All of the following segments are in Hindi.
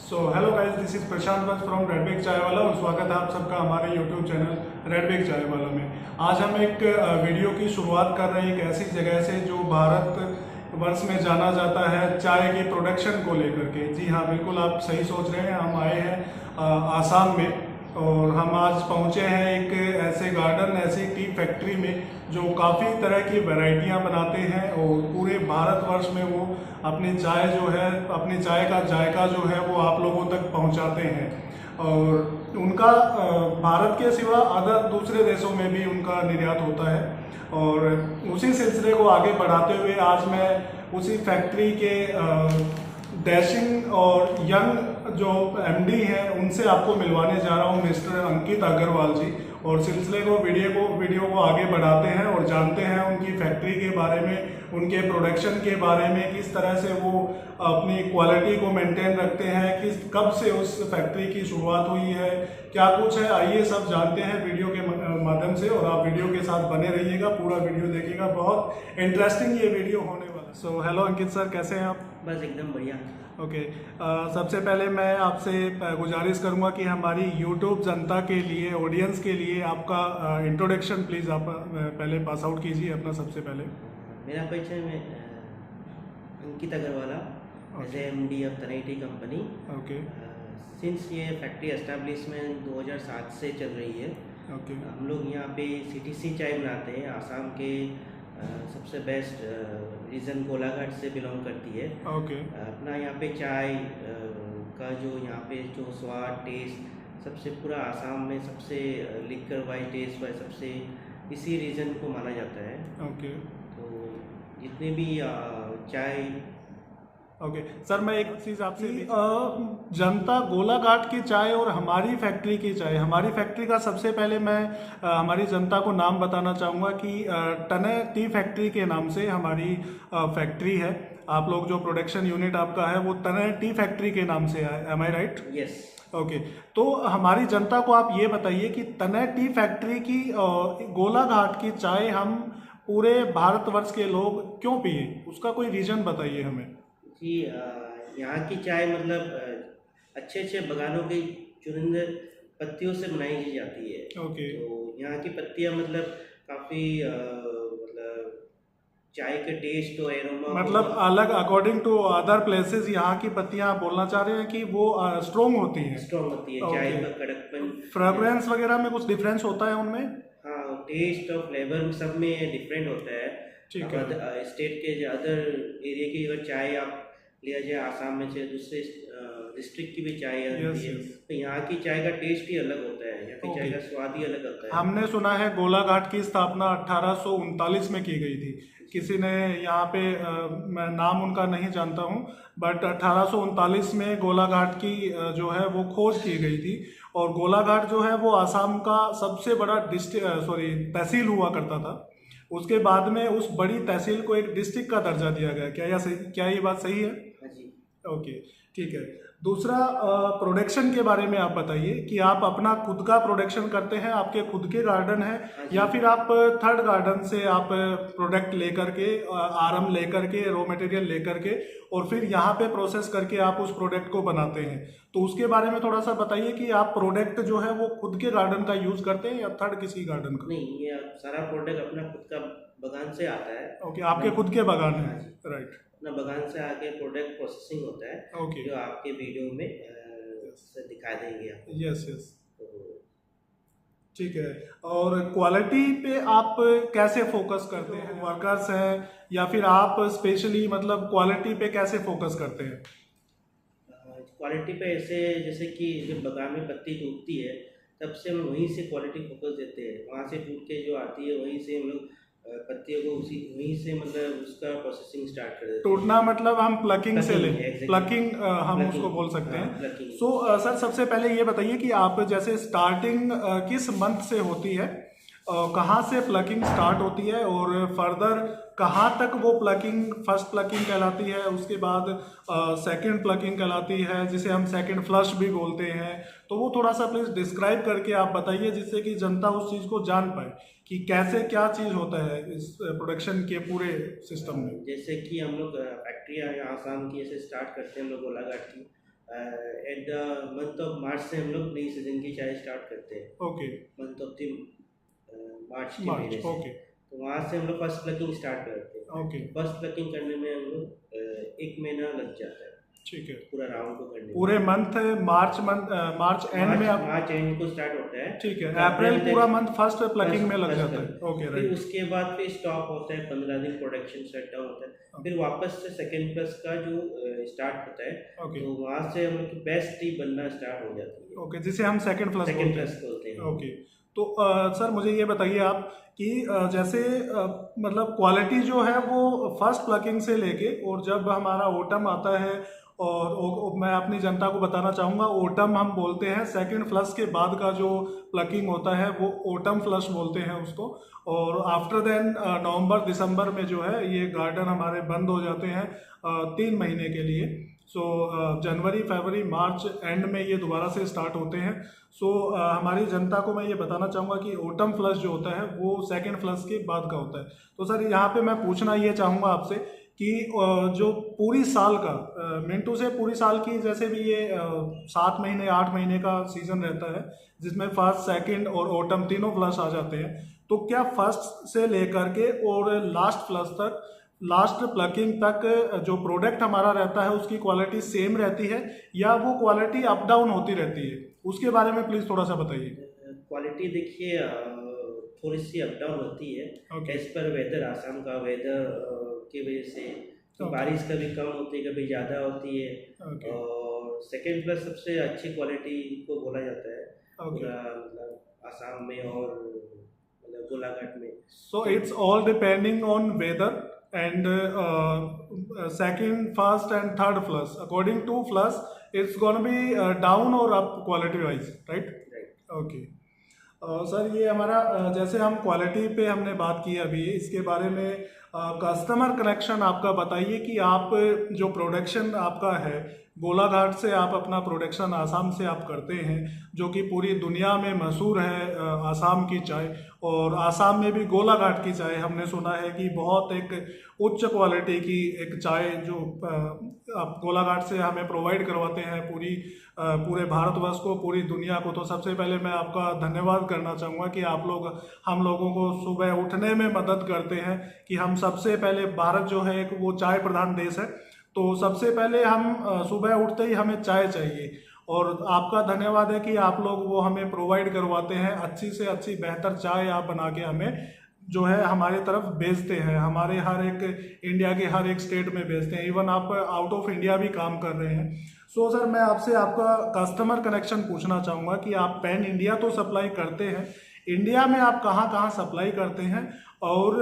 हेलो गाइस, दिस इज प्रशांत वंश फ्रॉम रेड बेग चाय वाला और स्वागत है आप सबका हमारे यूट्यूब चैनल रेड बेग चाय वाला में। आज हम एक वीडियो की शुरुआत कर रहे हैं एक ऐसी जगह से जो भारत वर्ष में जाना जाता है चाय की प्रोडक्शन को लेकर के। जी हाँ, बिल्कुल आप सही सोच रहे हैं। हम आए हैं आसाम में और हम आज पहुंचे हैं एक ऐसे गार्डन, ऐसी टी फैक्ट्री में जो काफ़ी तरह की वैरायटियां बनाते हैं और पूरे भारतवर्ष में वो अपनी चाय जो है, अपनी चाय का जायका जो है वो आप लोगों तक पहुंचाते हैं। और उनका भारत के सिवा अदर दूसरे देशों में भी उनका निर्यात होता है। और उसी सिलसिले को आगे बढ़ाते हुए आज मैं उसी फैक्ट्री के डैशिंग और यंग जो एमडी हैं उनसे आपको मिलवाने जा रहा हूं, मिस्टर अंकित अग्रवाल जी। और सिलसिले को वीडियो को आगे बढ़ाते हैं और जानते हैं उनकी फैक्ट्री के बारे में, उनके प्रोडक्शन के बारे में, किस तरह से वो अपनी क्वालिटी को मेंटेन रखते हैं, कब से उस फैक्ट्री की शुरुआत हुई है, क्या कुछ है। आइए सब जानते हैं वीडियो के माध्यम से और आप वीडियो के साथ बने रहिएगा, पूरा वीडियो देखिएगा, बहुत इंटरेस्टिंग ये वीडियो होने वाला है। सो हेलो अंकित सर, कैसे हैं आप? बस एकदम बढ़िया। ओके, सबसे पहले मैं आपसे गुजारिश करूंगा कि हमारी यूट्यूब जनता के लिए, ऑडियंस के लिए आपका इंट्रोडक्शन प्लीज़ आप पहले पास आउट कीजिए अपना। सबसे पहले मेरा परिचय में Ankit Agarwala as MD of Tanai tea company. Okay since ये फैक्ट्री एस्टेब्लिशमेंट 2007 से चल रही है। ओके हम लोग यहाँ पे सीटीसी चाय बनाते हैं। आसाम के सबसे बेस्ट रीजन गोलाघाट से बिलोंग करती है। ओके अपना यहाँ पे चाय का जो यहाँ पे जो स्वाद, टेस्ट सबसे पूरा आसाम में सबसे लिकर वाइज टेस्ट वाइज सबसे इसी रीजन को माना जाता है। ओके तो जितने भी चाय। ओके सर, मैं एक चीज़ आपसे जनता गोलाघाट की चाय और हमारी फैक्ट्री की चाय, हमारी फैक्ट्री का सबसे पहले मैं हमारी जनता को नाम बताना चाहूँगा कि टने टी फैक्ट्री के नाम से हमारी फैक्ट्री है। आप लोग जो प्रोडक्शन यूनिट आपका है वो टने टी फैक्ट्री के नाम से है, एम आई राइट? यस। ओके, तो हमारी जनता को आप ये बताइए कि टने टी फैक्ट्री की गोलाघाट की चाय हम पूरे भारतवर्ष के लोग क्यों पिए, उसका कोई रीज़न बताइए हमें। जी, यहाँ की चाय मतलब अच्छे अच्छे बगानों की चुनिंदे पत्तियों से बनाई जाती है। ओके तो यहाँ की पत्तियाँ मतलब काफ़ी मतलब चाय के टेस्ट और एरोमा मतलब अलग, अकॉर्डिंग टू अदर प्लेसेस यहाँ की पत्तियाँ आप बोलना चाह रहे हैं कि वो स्ट्रोंग होती हैं, स्ट्रॉन्ग होती है। चाय का कड़कपन, फ्रेगरेंस वगैरह में कुछ डिफरेंस होता है उनमें? हाँ, टेस्ट और फ्लेवर सब में डिफरेंट होता है। ठीक है। स्टेट के अदर एरिया की अगर चाय आप लिया जाए, आसाम में चाहे दूसरे डिस्ट्रिक्ट की भी चाय आती है, तो यहाँ की चाय का टेस्ट ही अलग होता है, यहाँ की चाय का स्वाद ही अलग होता है। हमने सुना है गोलाघाट की स्थापना 1839 में की गई थी। किसी ने यहाँ पे मैं नाम उनका नहीं जानता हूँ, बट 1839 में गोलाघाट की जो है वो खोज की गई थी। और गोलाघाट जो है वो आसाम का सबसे बड़ा तहसील हुआ करता था। उसके बाद में उस बड़ी तहसील को एक डिस्ट्रिक्ट का दर्जा दिया गया। क्या ये बात सही है? हाँ जी। ओके, ठीक है। दूसरा, प्रोडक्शन के बारे में आप बताइए कि आप अपना खुद का प्रोडक्शन करते हैं, आपके खुद के गार्डन है, या फिर आप थर्ड गार्डन से आप प्रोडक्ट लेकर के, आरम लेकर के, रॉ मटेरियल लेकर के और फिर यहाँ पे प्रोसेस करके आप उस प्रोडक्ट को बनाते हैं। तो उसके बारे में थोड़ा सा बताइए कि आप प्रोडक्ट जो है वो खुद के गार्डन का यूज करते हैं या थर्ड किसी गार्डन का? नहीं, ये सारा प्रोडक्ट अपना खुद का बगान से आता है। ओके, आपके खुद के बगान है, राइट? अपना बगान से आके प्रोडक्ट प्रोसेसिंग होता है। ओके, जो आपके वीडियो में दिखा देंगे आप। यस यस, तो ठीक है। और क्वालिटी पे आप कैसे फोकस करते हैं? वर्कर्स हैं या फिर आप स्पेशली मतलब क्वालिटी पे कैसे फोकस करते हैं? क्वालिटी पे ऐसे जैसे कि जब बगान में पत्ती टूटती है तब से हम वहीं से क्वालिटी फोकस देते हैं। वहाँ से टूट के जो आती है वहीं से हम लोग पत्तियों को वहीं से मतलब उसका प्रोसेसिंग स्टार्ट कर देते हैं। टूटना मतलब हम प्लकिंग से ले, exactly. प्लकिंग हम Plucking, उसको बोल सकते हाँ, हैं। plucking। सो सर, सबसे पहले ये बताइए कि आप जैसे स्टार्टिंग किस मंथ से होती है, कहाँ से प्लकिंग स्टार्ट होती है और फर्दर कहाँ तक वो प्लकिंग, फर्स्ट प्लकिंग कहलाती है, उसके बाद सेकंड प्लकिंग कहलाती है, जिसे हम सेकंड फ्लश भी बोलते हैं। तो वो थोड़ा सा प्लीज़ डिस्क्राइब करके आप बताइए, जिससे कि जनता उस चीज़ को जान पाए कि कैसे क्या चीज़ होता है इस प्रोडक्शन के पूरे सिस्टम में। जैसे कि हम लोग फैक्ट्रियाँ आसाम की ऐसे स्टार्ट करते हैं हम लोग गोलाघाट की, at the month of March से हम लोग नई सीजन की चाय स्टार्ट करते हैं, ओके, मंथ ऑफ द मार्च के मार्च, महीने से। ओके, तो वहाँ से हम लोग फर्स्ट प्लकिंग स्टार्ट करते हैं। ओके, फर्स्ट प्लकिंग करने में हम लोग 1 महीना लग जाता है ठीक है। पूरा राउंड को करने में। पूरे मंथ मार्च एंड में आप, मार्च एंड को स्टार्ट होता है, ठीक है, तो अप्रैल तक पूरा मंथ फर्स्ट प्लकिंग में लग फर्स्ट जाता है, प्लकिंग। ओके, फिर राइट, उसके बाद फिर स्टॉप होता है, 15 दिन प्रोडक्शन शट डाउन होता है, फिर वापस से सेकेंड प्लस का जो स्टार्ट होता है, ओके, तो वहाँ से हम लोग की बेस्ट टी बनना स्टार्ट हो जाती है, ओके, जिसे हम सेकंड प्लस सेकेंड बोलते प्लस बोलते हैं, हैं। ओके। तो सर मुझे ये बताइए आप कि जैसे मतलब क्वालिटी जो है वो फर्स्ट प्लकिंग से लेके, और जब हमारा ओटम आता है, और मैं अपनी जनता को बताना चाहूँगा, ओटम हम बोलते हैं सेकंड फ्लश के बाद का जो प्लकिंग होता है वो ओटम फ्लश बोलते हैं उसको। और आफ्टर देन नवंबर दिसंबर में जो है ये गार्डन हमारे बंद हो जाते हैं 3 महीने के लिए। सो जनवरी फरवरी मार्च एंड में ये दोबारा से स्टार्ट होते हैं। सो हमारी जनता को मैं ये बताना चाहूँगा कि ओटम फ्लश जो होता है वो सेकंड फ्लश के बाद का होता है। तो सर यहाँ पे मैं पूछना ये चाहूँगा आपसे कि जो पूरी साल का मिंटू से पूरी साल की, जैसे भी ये 7 महीने 8 महीने का सीजन रहता है जिसमें फर्स्ट सेकंड और ओटम तीनों फ्लश आ जाते हैं, तो क्या फर्स्ट से लेकर के और लास्ट फ्लश तक, लास्ट प्लकिंग तक जो प्रोडक्ट हमारा रहता है उसकी क्वालिटी सेम रहती है या वो क्वालिटी अप डाउन होती रहती है? उसके बारे में प्लीज़ थोड़ा सा बताइए। क्वालिटी देखिए थोड़ी सी अप डाउन होती है okay, as per weather, Assam का वेदर की वजह से, तो Okay. बारिश कभी कम होती है कभी ज़्यादा होती है। ओके, और सेकेंड प्लस सबसे अच्छी क्वालिटी को बोला जाता है ओके। पूरा मतलब आसाम में और मतलब गोलाघाट में। So it's all depending on weather and second, first and third flush. According to flush, it's gonna be down or up quality wise, right? Right. Okay. Sir ये हमारा जैसे हम क्वालिटी पे हमने बात की अभी, इसके बारे में कस्टमर कनेक्शन आपका बताइए कि आप जो प्रोडक्शन आपका है गोलाघाट से, आप अपना प्रोडक्शन आसाम से आप करते हैं जो कि पूरी दुनिया में मशहूर है आसाम की चाय, और आसाम में भी गोलाघाट की चाय हमने सुना है कि बहुत एक उच्च क्वालिटी की एक चाय जो आप गोलाघाट से हमें प्रोवाइड करवाते हैं पूरे भारतवर्ष को, पूरी दुनिया को। तो सबसे पहले मैं आपका धन्यवाद करना चाहूँगा कि आप लोग हम लोगों को सुबह उठने में मदद करते हैं कि हम सबसे पहले, भारत जो है एक वो चाय प्रधान देश है, तो सबसे पहले हम सुबह उठते ही हमें चाय चाहिए, और आपका धन्यवाद है कि आप लोग वो हमें प्रोवाइड करवाते हैं, अच्छी से अच्छी बेहतर चाय आप बना के हमें जो है हमारे तरफ भेजते हैं, हमारे हर एक इंडिया के हर एक स्टेट में भेजते हैं, इवन आप आउट ऑफ इंडिया भी काम कर रहे हैं। सो सर मैं आपसे आपका कस्टमर कनेक्शन पूछना चाहूँगा कि आप पैन इंडिया तो सप्लाई करते हैं, इंडिया में आप कहाँ कहाँ सप्लाई करते हैं, और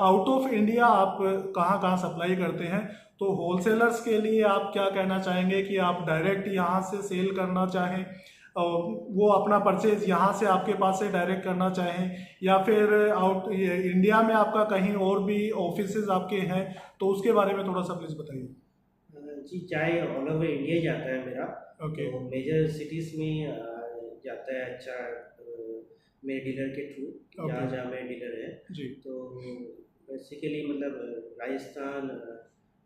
आउट ऑफ इंडिया आप कहाँ कहाँ सप्लाई करते हैं? तो होलसेलर्स के लिए आप क्या कहना चाहेंगे कि आप डायरेक्ट यहाँ से सेल करना चाहें, वो अपना परचेज यहाँ से आपके पास से डायरेक्ट करना चाहें, या फिर इंडिया में आपका कहीं और भी ऑफिसेज आपके हैं, तो उसके बारे में थोड़ा सा प्लीज़ बताइए। जी चाय ऑल ओवर इंडिया जाता है मेरा। ओके, तो मेजर सिटीज़ में जाता है अच्छा मेरे डीलर के थ्रू, जहाँ जहाँ मेरे डीलर है। जी, तो बेसिकली मतलब राजस्थान,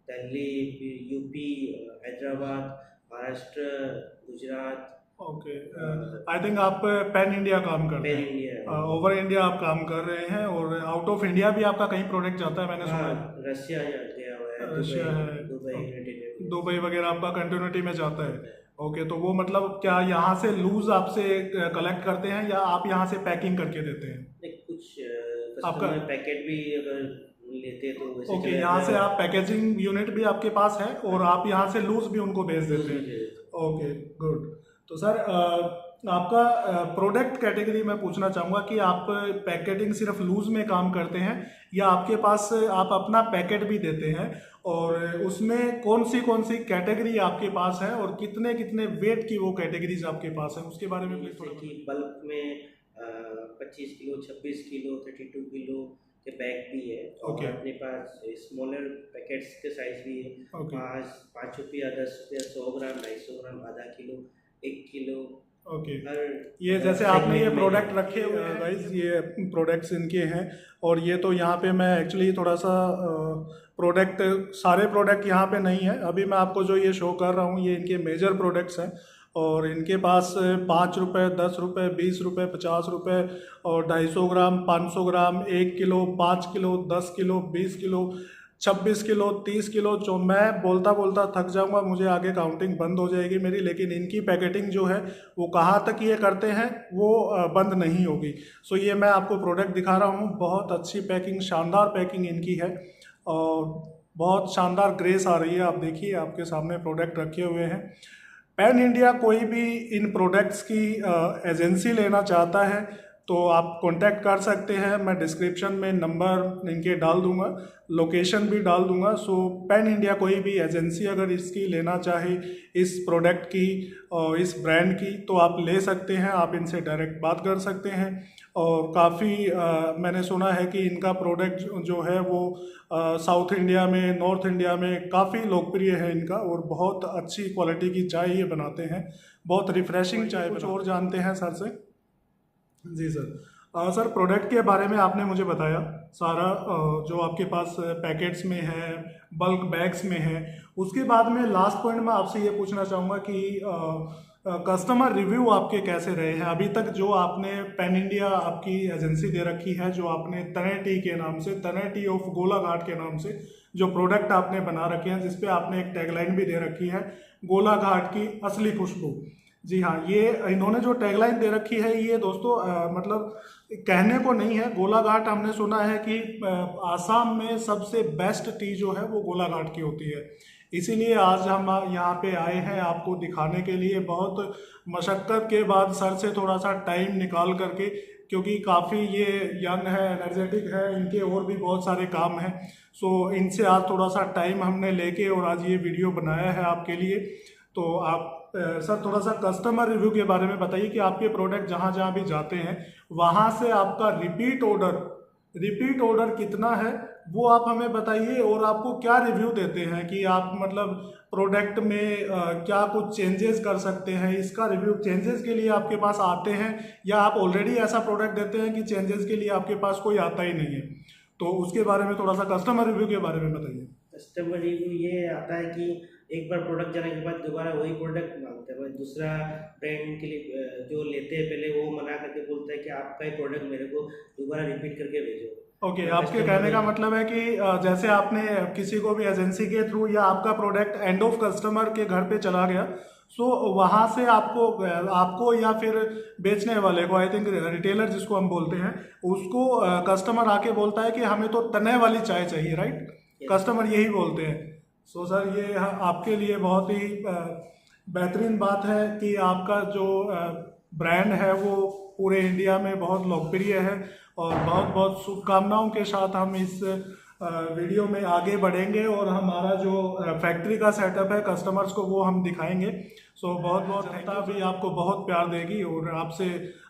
दिल्ली, फिर UP, Hyderabad, Maharashtra, Gujarat. Okay. I think आप पैन इंडिया काम करते पैन हैं, इंडिया, ओवर इंडिया आप काम कर रहे हैं, और आउट ऑफ इंडिया भी आपका कहीं प्रोडक्ट जाता है मैंने सुना है? हाँ रशिया गया हुआ है, रशिया है, दुबई, दुबई वगैरह आपका कंटिन्यूटी में जाता है। ओके, तो वो मतलब क्या यहाँ से लूज आपसे कलेक्ट करते हैं या आप यहाँ से पैकिंग करके देते हैं? कुछ आपका कस्टमर पैकेट भी अगर लेते हैं तो वैसे ओके, चला यहाँ जाता से है। आप पैकेजिंग यूनिट भी आपके पास है और आप यहाँ से लूज भी उनको भेज देते हैं। Okay, good. तो सर आपका प्रोडक्ट कैटेगरी मैं पूछना चाहूँगा कि आप पैकेटिंग सिर्फ लूज में काम करते हैं या आपके पास आप अपना पैकेट भी देते हैं, और उसमें कौन सी कैटेगरी आपके पास है और कितने कितने वेट की वो कैटेगरीज आपके पास है, उसके बारे में प्लीज थोड़ा जैसे कि बल्क में 25 किलो, 26 किलो, 32 किलो के बैग भी है। Okay. और अपने पास स्मॉलर पैकेट्स के साइज भी है। Okay. 5 रुपया, 10 रुपया, 100 ग्राम, 250 ग्राम, आधा किलो, 1 किलो, ओके। हर ये जैसे आपने ये segment में प्रोडक्ट है। रखे हुए हैं गाइस, ये प्रोडक्ट्स इनके हैं। और ये तो यहाँ पे मैं एक्चुअली थोड़ा सा प्रोडक्ट, सारे प्रोडक्ट यहाँ पे नहीं है। अभी मैं आपको जो ये शो कर रहा हूँ ये इनके मेजर प्रोडक्ट्स हैं। और इनके पास 5 रुपये, 10 रुपये, 20 रुपये, 50 रुपये और 250 ग्राम, 500 ग्राम, 1 kilo, 5 kilo, 10 kilo, 20 kilo, 26 kilo, 30 kilo. जो मैं बोलता बोलता थक जाऊंगा, मुझे आगे काउंटिंग बंद हो जाएगी मेरी। लेकिन इनकी पैकेटिंग जो है वो कहाँ तक ये करते हैं वो बंद नहीं होगी। सो ये मैं आपको प्रोडक्ट दिखा रहा हूँ। बहुत अच्छी पैकिंग, शानदार पैकिंग इनकी है और बहुत शानदार ग्रेस आ रही है। आप देखिए, आपके सामने प्रोडक्ट रखे हुए हैं। पैन इंडिया कोई भी इन प्रोडक्ट्स की एजेंसी लेना चाहता है तो आप कांटेक्ट कर सकते हैं। मैं डिस्क्रिप्शन में नंबर इनके डाल दूंगा, लोकेशन भी डाल दूंगा। सो पैन इंडिया कोई भी एजेंसी अगर इसकी लेना चाहे, इस प्रोडक्ट की और इस ब्रांड की, तो आप ले सकते हैं। आप इनसे डायरेक्ट बात कर सकते हैं। और काफ़ी मैंने सुना है कि इनका प्रोडक्ट जो है वो साउथ इंडिया में, नॉर्थ इंडिया में काफ़ी लोकप्रिय है इनका। और बहुत अच्छी क्वालिटी की चाय ये बनाते हैं, बहुत रिफ्रेशिंग चाय। कुछ और जानते हैं सर से? जी सर। सर, प्रोडक्ट के बारे में आपने मुझे बताया सारा, जो आपके पास पैकेट्स में है, बल्क बैग्स में है। उसके बाद में लास्ट पॉइंट मैं आपसे ये पूछना चाहूँगा कि कस्टमर रिव्यू आपके कैसे रहे हैं अभी तक? जो आपने पैन इंडिया आपकी एजेंसी दे रखी है, जो आपने तने टी के नाम से, तने टी ऑफ गोलाघाट के नाम से जो प्रोडक्ट आपने बना रखे हैं, जिसपे आपने एक टैगलाइन भी दे रखी है, गोलाघाट की असली खुशबू। जी हाँ, ये इन्होंने जो टैगलाइन दे रखी है ये दोस्तों मतलब कहने को नहीं है। गोलाघाट हमने सुना है कि आसाम में सबसे बेस्ट टी जो है वो गोलाघाट की होती है। इसीलिए आज हम यहाँ पे आए हैं आपको दिखाने के लिए, बहुत मशक्क़त के बाद सर से थोड़ा सा टाइम निकाल करके, क्योंकि काफ़ी ये यंग है, एनर्जेटिक है, इनके और भी बहुत सारे काम हैं। सो इनसे आज थोड़ा सा टाइम हमने लेके और आज ये वीडियो बनाया है आपके लिए। तो आप सर थोड़ा सा कस्टमर रिव्यू के बारे में बताइए कि आपके प्रोडक्ट जहाँ जहाँ भी जाते हैं वहाँ से आपका रिपीट ऑर्डर कितना है, वो आप हमें बताइए। और आपको क्या रिव्यू देते हैं कि आप मतलब प्रोडक्ट में क्या कुछ चेंजेस कर सकते हैं, इसका रिव्यू। चेंजेस के लिए आपके पास आते हैं या आप ऑलरेडी ऐसा प्रोडक्ट देते हैं कि चेंजेस के लिए आपके पास कोई आता ही नहीं है? तो उसके बारे में थोड़ा सा कस्टमर रिव्यू के बारे में बताइए। कस्टमर रिव्यू ये आता है कि एक बार प्रोडक्ट जाने के बाद दोबारा वही प्रोडक्ट मांगते हैं। दूसरा ब्रांड के लिए जो लेते हैं पहले वो मना करके बोलता है कि आपका ही प्रोडक्ट मेरे को दोबारा रिपीट करके भेजो। ओके, आपके कहने का मतलब है कि जैसे आपने किसी को भी एजेंसी के थ्रू या आपका प्रोडक्ट एंड ऑफ कस्टमर के घर पे चला गया, सो वहाँ से आपको या फिर बेचने वाले को, आई थिंक रिटेलर जिसको हम बोलते हैं, उसको कस्टमर आके बोलता है कि हमें तो तने वाली चाय चाहिए, राइट? कस्टमर यही बोलते हैं। सो सर, ये आपके लिए बहुत ही बेहतरीन बात है कि आपका जो ब्रांड है वो पूरे इंडिया में बहुत लोकप्रिय है। और बहुत बहुत शुभकामनाओं के साथ हम इस वीडियो में आगे बढ़ेंगे और हमारा जो फैक्ट्री का सेटअप है कस्टमर्स को वो हम दिखाएंगे। सो बहुत बहुत जनता भी आपको बहुत प्यार देगी और आपसे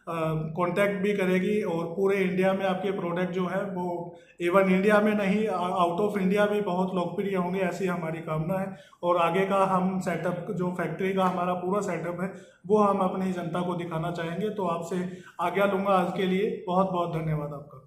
कांटेक्ट भी करेगी। और पूरे इंडिया में आपके प्रोडक्ट जो है वो इवन इंडिया में नहीं, आउट ऑफ इंडिया भी बहुत लोकप्रिय होंगे, ऐसी हमारी कामना है। और आगे का हम सेटअप, जो फैक्ट्री का हमारा पूरा सेटअप है, वो हम अपनी जनता को दिखाना चाहेंगे। तो आपसे आज्ञा लूँगा आज के लिए। बहुत बहुत धन्यवाद आपका।